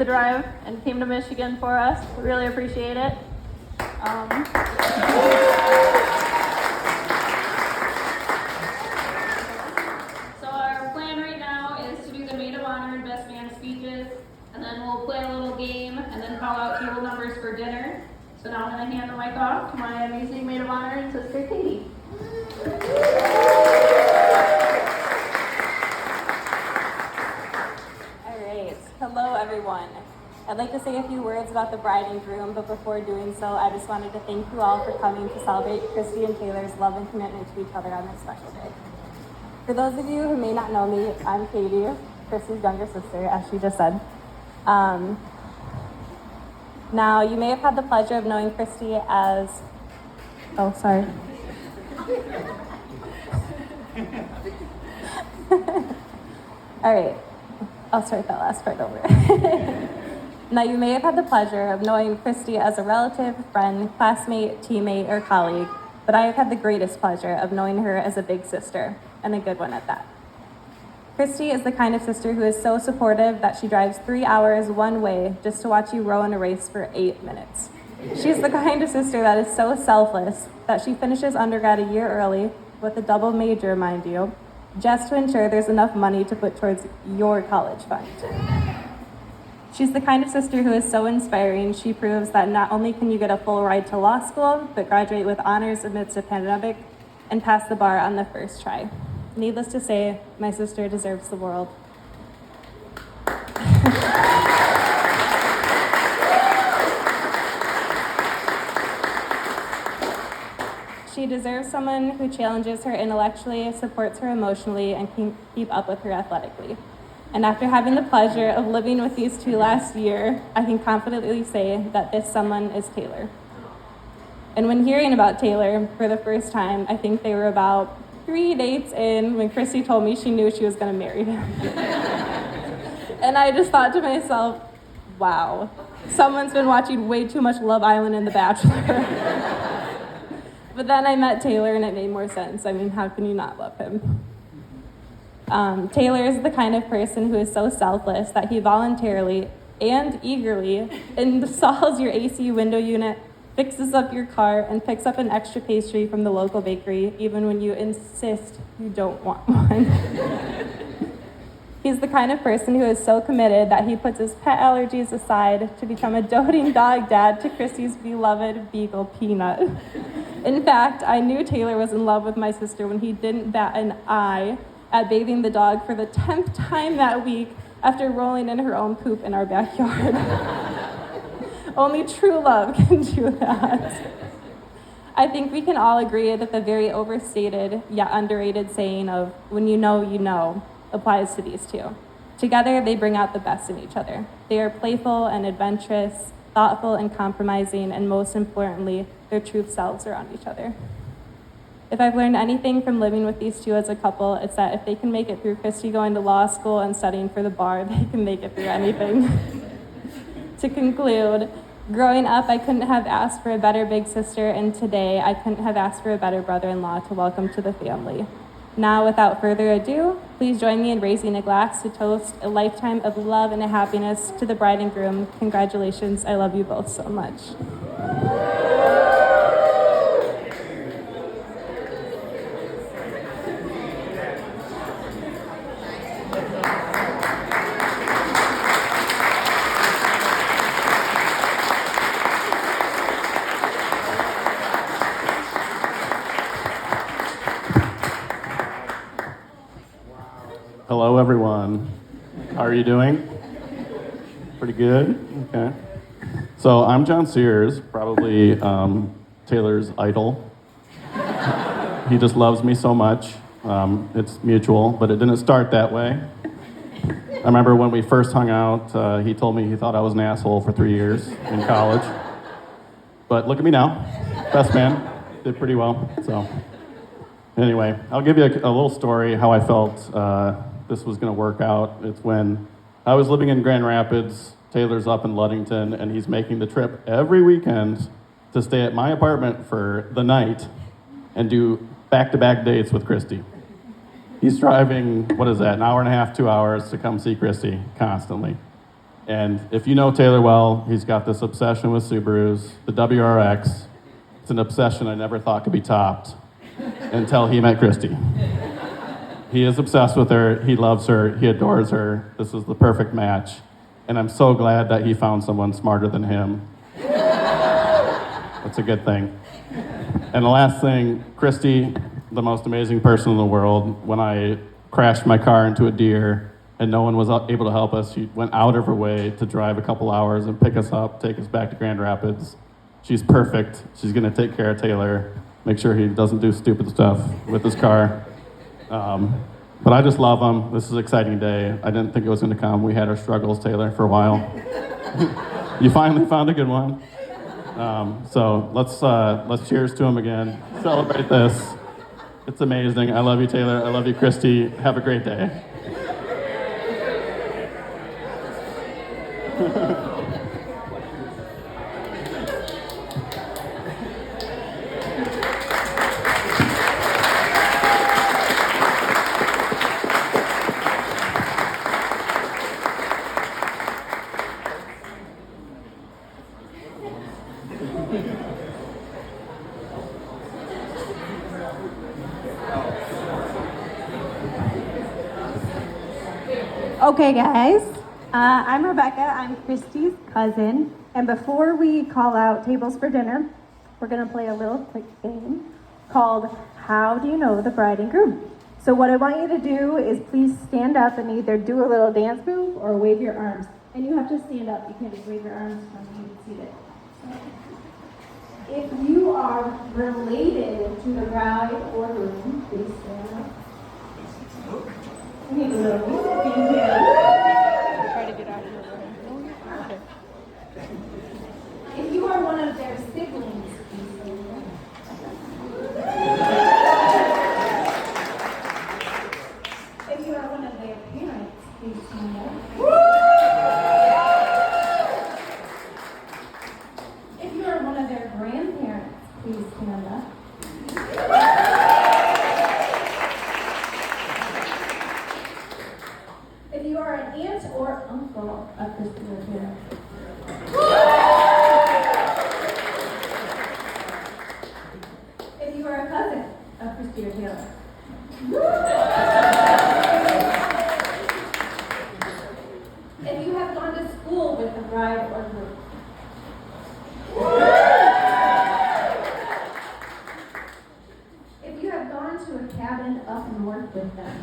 the drive and came to Michigan for us. We really appreciate it. So our plan right now is to do the maid of honor and best man speeches, and then we'll play a little game and then call out table numbers for dinner. So now I'm going to hand the mic off to my amazing maid of honor and sister Katie. Hello, everyone. I'd like to say a few words about the bride and groom, but before doing so, I just wanted to thank you all for coming to celebrate Kristi and Taylor's love and commitment to each other on this special day. For those of you who may not know me, I'm Katie, Kristi's younger sister, as she just said. Now, you may have had the pleasure of knowing Kristi as... Oh, sorry. All right. I'll start that last part over. Now, you may have had the pleasure of knowing Kristi as a relative, friend, classmate, teammate, or colleague, but I have had the greatest pleasure of knowing her as a big sister, and a good one at that. Kristi is the kind of sister who is so supportive that she drives 3 hours one way just to watch you row in a race for 8 minutes. She's the kind of sister that is so selfless that she finishes undergrad a year early, with a double major, mind you, just to ensure there's enough money to put towards your college fund. She's the kind of sister who is so inspiring. She proves that not only can you get a full ride to law school, but graduate with honors amidst a pandemic and pass the bar on the first try. Needless to say, my sister deserves the world. She deserves someone who challenges her intellectually, supports her emotionally, and can keep up with her athletically. And after having the pleasure of living with these two last year, I can confidently say that this someone is Taylor. And when hearing about Taylor for the first time, I think they were about 3 dates in when Kristi told me she knew she was going to marry him. And I just thought to myself, wow, someone's been watching way too much Love Island and The Bachelor. But then I met Taylor and it made more sense. I mean, how can you not love him? Taylor is the kind of person who is so selfless that he voluntarily and eagerly installs your AC window unit, fixes up your car, and picks up an extra pastry from the local bakery, even when you insist you don't want one. He's the kind of person who is so committed that he puts his pet allergies aside to become a doting dog dad to Kristi's beloved beagle Peanut. In fact, I knew Taylor was in love with my sister when he didn't bat an eye at bathing the dog for the 10th time that week after rolling in her own poop in our backyard. Only true love can do that. I think we can all agree that the very overstated yet underrated saying of "when you know," applies to these two. Together, they bring out the best in each other. They are playful and adventurous, thoughtful and compromising, and most importantly, their true selves are on each other. If I've learned anything from living with these two as a couple, it's that if they can make it through Kristi going to law school and studying for the bar, they can make it through anything. To conclude, growing up, I couldn't have asked for a better big sister, and today, I couldn't have asked for a better brother-in-law to welcome to the family. Now, without further ado, please join me in raising a glass to toast a lifetime of love and happiness to the bride and groom. Congratulations, I love you both so much. Hello, everyone. How are you doing? Pretty good? Okay. So I'm John Sears, probably Taylor's idol. He just loves me so much. It's mutual, but it didn't start that way. I remember when we first hung out, he told me he thought I was an asshole for 3 years in college. But look at me now. Best man. Did pretty well. So anyway, I'll give you a little story how I felt this was going to work out. It's when I was living in Grand Rapids, Taylor's up in Ludington, and he's making the trip every weekend to stay at my apartment for the night and do back-to-back dates with Kristi. He's driving, what is that, an hour and a half, 2 hours to come see Kristi constantly. And if you know Taylor well, he's got this obsession with Subarus, the WRX. It's an obsession I never thought could be topped until he met Kristi. He is obsessed with her, he loves her, he adores her. This is the perfect match. And I'm so glad that he found someone smarter than him. That's a good thing. And the last thing, Kristi, the most amazing person in the world. When I crashed my car into a deer and no one was able to help us, she went out of her way to drive a couple hours and pick us up, take us back to Grand Rapids. She's perfect. She's gonna take care of Taylor, make sure he doesn't do stupid stuff with his car. But I just love him. This is an exciting day. I didn't think it was gonna come. We had our struggles, Taylor, for a while. You finally found a good one. So let's cheers to him again. Celebrate this. It's amazing. I love you, Taylor. I love you, Kristi. Have a great day. Okay, guys. I'm Rebecca. I'm Kristi's cousin. And before we call out tables for dinner, we're going to play a little quick game called How Do You Know the Bride and Groom? So what I want you to do is please stand up and either do a little dance move or wave your arms. And you have to stand up. You can't just wave your arms from being seated. If you are related to the bride or groom, please stand up. We need a little music in here. Try to get out of here. Okay. If you are one of their siblings, please stand up. If you are one of their parents, please stand up. If you are one of their grandparents, please stand up. If you are an aunt or uncle of Kristi or Taylor. If you are a cousin of Kristi or Taylor. If you have gone to school with the bride or groom. If you have gone to a cabin up north with them.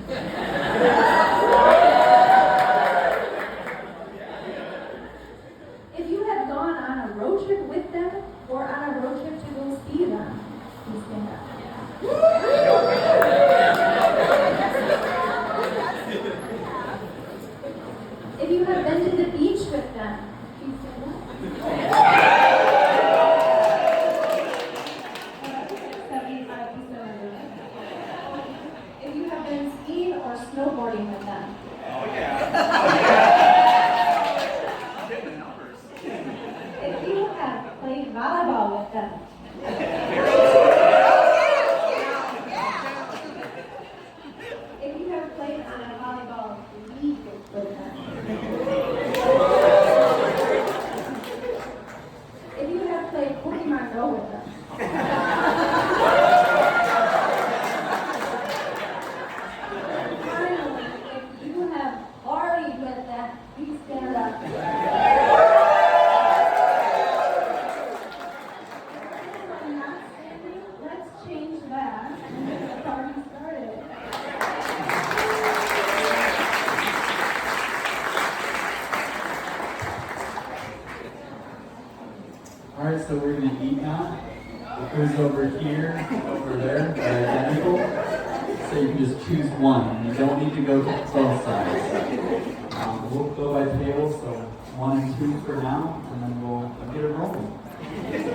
If you have gone on a road trip with them or on a road trip to go see them, please stand up. If you have been to the beach with them, please stand up. If you have been skiing or snowboarding with them. If you have played volleyball with them. If you have played on a volleyball league with them. If you have played Pokemon Go with them. Finally, if you have partied with them, please stand up. Let's change that and get the party started. All right, so we're gonna eat now. The food's over here, over there, they're identical. So you can just choose one. You don't need to go to both sides. We'll go by table, so 1 and 2 for now, and then we'll get it rolling.